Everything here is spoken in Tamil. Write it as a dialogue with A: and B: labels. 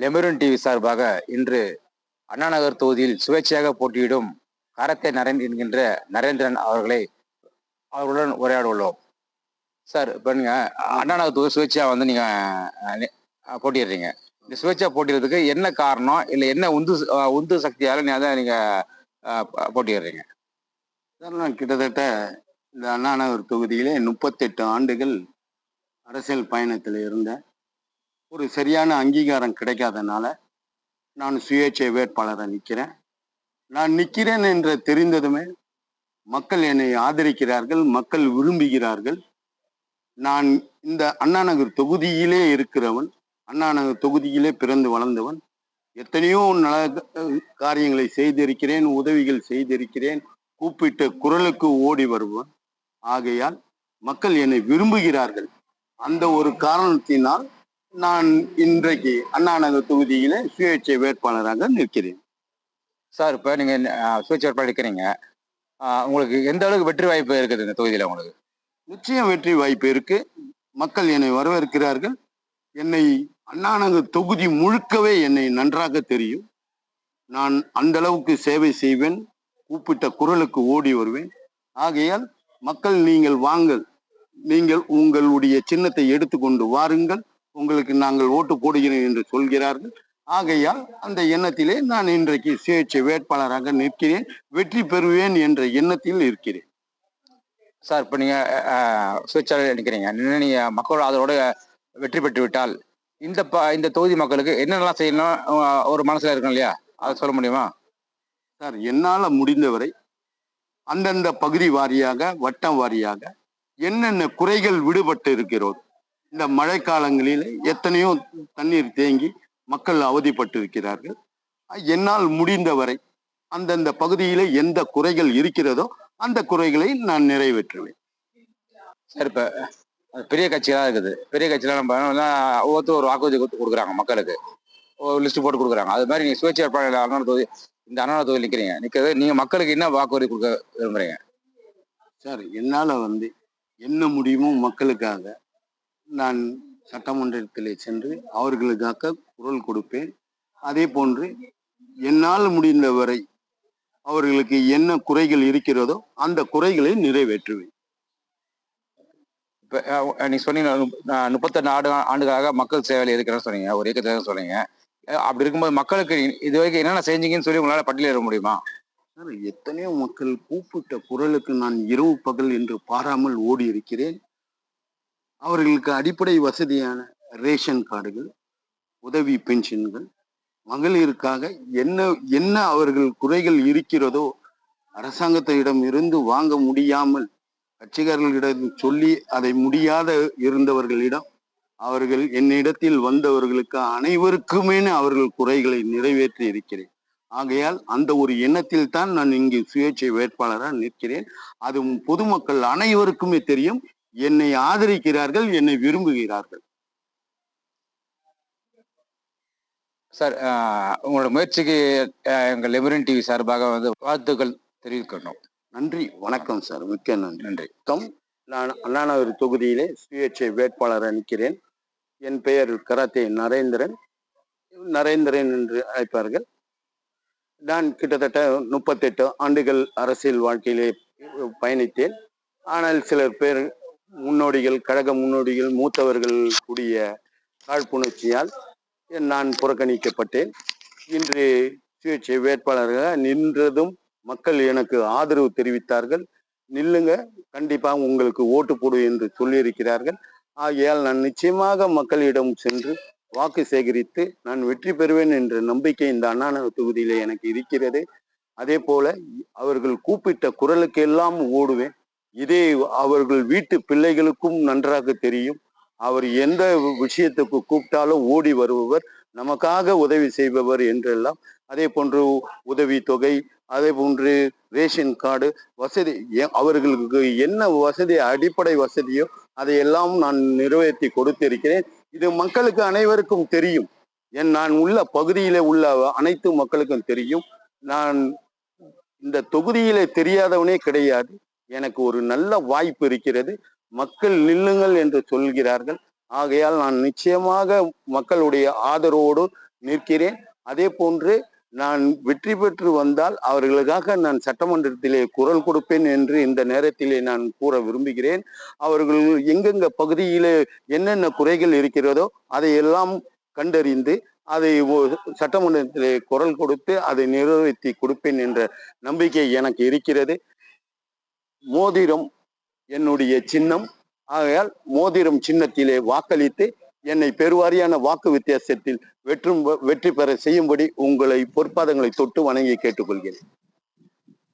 A: லெமரன் டிவி சார்பாக இன்று அண்ணா நகர் தொகுதியில் சுயேட்சையாக போட்டியிடும் காரத்தை என்கின்ற நரேந்திரன் அவர்களுடன் உரையாட உள்ளோம். சார், இப்போ நீங்கள் அண்ணா நகர் தொகுதி சுயேட்சையாக வந்து நீங்கள் போட்டிடுறீங்க. இந்த சுயேட்சையா போட்டிடுறதுக்கு என்ன காரணம், இல்லை என்ன உந்து சக்தியால் நீங்கள் போட்டிடுறீங்க?
B: சார், நான் கிட்டத்தட்ட இந்த அண்ணா நகர் தொகுதியிலே 38 ஆண்டுகள் அரசியல் பயணத்தில் இருந்தேன். ஒரு சரியான அங்கீகாரம் கிடைக்காதனால நான் சுயேட்சை வேட்பாளரை நிற்கிறேன். நான் நிற்கிறேன் என்று தெரிந்ததுமே மக்கள் என்னை ஆதரிக்கிறார்கள், மக்கள் விரும்புகிறார்கள். நான் இந்த அண்ணா நகர் தொகுதியிலே இருக்கிறவன், அண்ணா நகர் தொகுதியிலே பிறந்து வளர்ந்தவன். எத்தனையோ நல காரியங்களை செய்திருக்கிறேன், உதவிகள் செய்திருக்கிறேன். கூப்பிட்ட குரலுக்கு ஓடி வருவன். ஆகையால் மக்கள் என்னை விரும்புகிறார்கள். அந்த ஒரு காரணத்தினால் நான் இன்றைக்கு அண்ணா நகர் தொகுதியில சுயேட்சை வேட்பாளராக நிற்கிறேன்.
A: சார், இப்போ நீங்க சுயேட்சை வேட்பாளர் இருக்கிறீங்க, உங்களுக்கு எந்த அளவுக்கு வெற்றி வாய்ப்பு இருக்குது இந்த தொகுதியில? உங்களுக்கு
B: நிச்சயம் வெற்றி வாய்ப்பு இருக்கு. மக்கள் என்னை வரவேற்கிறார்கள். என்னை அண்ணா நகர் தொகுதி முழுக்கவே என்னை நன்றாக தெரியும். நான் அந்த அளவுக்கு சேவை செய்வேன். கூப்பிட்ட குரலுக்கு ஓடி வருவேன். ஆகையால் மக்கள் நீங்கள் வாங்கள், நீங்கள் உங்களுடைய சின்னத்தை எடுத்துக்கொண்டு வாருங்கள், உங்களுக்கு நாங்கள் ஓட்டு போடுகிறேன் என்று சொல்கிறார்கள். ஆகையால் அந்த எண்ணத்திலே நான் இன்றைக்கு சுயேட்சை வேட்பாளராக நிற்கிறேன். வெற்றி பெறுவேன் என்ற எண்ணத்தில் இருக்கிறேன்.
A: சார், இப்போ நீங்க சுயேட்சையாளர் நிற்கிறீங்க, நீங்க மக்களோட ஆதரவோட வெற்றி பெற்று விட்டால் இந்த தொகுதி மக்களுக்கு என்னென்னலாம் செய்யணும் ஒரு மனசுல இருக்கும் இல்லையா, அதை சொல்ல முடியுமா?
B: சார், என்னால முடிந்தவரை அந்தந்த பகுதி வாரியாக, வட்டம் வாரியாக என்னென்ன குறைகள் விடுபட்டு இருக்கிறோம். இந்த மழை காலங்களில் எத்தனையோ தண்ணீர் தேங்கி மக்கள் அவதிப்பட்டு இருக்கிறார்கள். என்னால் முடிந்தவரை அந்தந்த பகுதியில எந்த குறைகள் இருக்கிறதோ அந்த குறைகளை நான் நிறைவேற்றுவேன்.
A: சார், இப்போ பெரிய கட்சியெல்லாம் இருக்குது, பெரிய கட்சியெல்லாம் நம்ம ஒவ்வொருத்தரும் ஒரு வாக்குறுதி கொடுக்குறாங்க, மக்களுக்கு ஒரு லிஸ்ட் போட்டு கொடுக்குறாங்க. அது மாதிரி நீங்க சுயேட்சை வேட்பாளர் அண்ணா தொகுதி, இந்த அண்ணா தொகுதி நிற்கிறது, நீங்க மக்களுக்கு என்ன வாக்குறுதி கொடுக்க விரும்புறீங்க?
B: சார், என்னால என்ன முடியுமோ மக்களுக்காக நான் சட்டமன்றத்திலே சென்று அவர்களுக்காக குரல் கொடுப்பேன். அதே போன்று என்னால் முடிந்தவரை அவர்களுக்கு என்ன குறைகள் இருக்கிறதோ அந்த குறைகளை நிறைவேற்றுவேன்.
A: இப்ப நீங்க சொன்னீங்க 38 ஆண்டுகளாக மக்கள் சேவையில் இருக்கிறேன்னு சொன்னீங்க, ஒரு இயக்கத்தில் சொன்னீங்க. அப்படி இருக்கும்போது மக்களுக்கு இது வரைக்கும் என்னென்ன செஞ்சீங்கன்னு சொல்லி உங்களால பட்டியலிட முடியுமா?
B: சார், எத்தனையோ மக்கள் கூப்பிட்ட குரலுக்கு நான் இரவு பகல் என்று பாராமல் ஓடி இருக்கிறேன். அவர்களுக்கு அடிப்படை வசதியான ரேஷன் கார்டுகள், உதவி பென்ஷன்கள், மகளிருக்காக என்ன என்ன அவர்கள் குறைகள் இருக்கிறதோ அரசாங்கத்திடம் இருந்து வாங்க முடியாமல் கட்சிக்காரர்களிடம் சொல்லி அதை முடியாத இருந்தவர்களிடம் அவர்கள் என்னிடத்தில் வந்தவர்களுக்கு அனைவருக்குமே அவர்கள் குறைகளை நிறைவேற்றி இருக்கிறேன். ஆகையால் அந்த ஒரு எண்ணத்தில் தான் நான் இங்கு சுயேட்சை வேட்பாளராக நிற்கிறேன். அது பொதுமக்கள் அனைவருக்குமே தெரியும். என்னை ஆதரிக்கிறார்கள், என்னை விரும்புகிறார்கள்.
A: சார், உங்களோட முயற்சிக்கு எங்கள் லெமரன் டிவி சார்பாக வாழ்த்துக்கள் தெரிவிக்கணும்.
B: நன்றி, வணக்கம் சார், மிக்க நன்றி. நன்றி. நான் அண்ணா நகர் தொகுதியிலே சுயேட்சை வேட்பாளராக நிற்கிறேன். என் பெயர் கராத்தே நரேந்திரன் என்று அழைப்பார்கள். நான் கிட்டத்தட்ட 38 ஆண்டுகள் அரசியல் வாழ்க்கையிலே பயணித்தேன். ஆனால் சிலர் பேர் முன்னோடிகள், கழக முன்னோடிகள், மூத்தவர்கள் கூடிய காழ்ப்புணர்ச்சியால் நான் புறக்கணிக்கப்பட்டேன். இன்று சுயேட்சை வேட்பாளராக நின்றதும் மக்கள் எனக்கு ஆதரவு தெரிவித்தார்கள். நில்லுங்க, கண்டிப்பா உங்களுக்கு ஓட்டு போடு என்று சொல்லியிருக்கிறார்கள். ஆகையால் நான் நிச்சயமாக மக்களிடம் சென்று வாக்கு சேகரித்து நான் வெற்றி பெறுவேன் என்ற நம்பிக்கை இந்த அண்ணா நகர் தொகுதியில எனக்கு இருக்கிறது. அதே போல அவர்கள் கூப்பிட்ட குரலுக்கு எல்லாம் ஓடுவேன். இதே அவர்கள் வீட்டு பிள்ளைகளுக்கும் நன்றாக தெரியும். அவர் எந்த விஷயத்துக்கு கூப்பிட்டாலும் ஓடி வருபவர், நமக்காக உதவி செய்பவர் என்றெல்லாம். அதே போன்று உதவி தொகை, அதே போன்று ரேஷன் கார்டு வசதி, அவர்களுக்கு என்ன வசதி, அடிப்படை வசதியோ அதையெல்லாம் நான் நிறைவேற்றி கொடுத்திருக்கிறேன். இது மக்களுக்கு அனைவருக்கும் தெரியும். நான் உள்ள பகுதியில உள்ள அனைத்து மக்களுக்கும் தெரியும். நான் இந்த தொகுதியிலே தெரியாதவனே கிடையாது. எனக்கு ஒரு நல்ல வாய்ப்பு இருக்கிறது. மக்கள் நில்லுங்கள் என்று சொல்கிறார்கள். ஆகையால் நான் நிச்சயமாக மக்களுடைய ஆதரவோடு நிற்கிறேன். அதே போன்று நான் வெற்றி பெற்று வந்தால் அவர்களுக்காக நான் சட்டமன்றத்திலே குரல் கொடுப்பேன் என்று இந்த நேரத்திலே நான் கூற விரும்புகிறேன். அவர்கள் எங்கெங்க பகுதியிலே என்னென்ன குறைகள் இருக்கிறதோ அதையெல்லாம் கண்டறிந்து அதை சட்டமன்றத்திலே குரல் கொடுத்து அதை நிறைவேற்றி கொடுப்பேன் என்ற நம்பிக்கை எனக்கு இருக்கிறது. மோதிரம் என்னுடைய சின்னம். ஆகையால் மோதிரம் சின்னத்திலே வாக்களித்து என்னை பெருவாரியான வாக்கு வித்தியாசத்தில் வெற்றி பெற செய்யும்படி உங்களை பொற்பாதங்களை தொட்டு வணங்கி கேட்டுக்கொள்கிறேன்.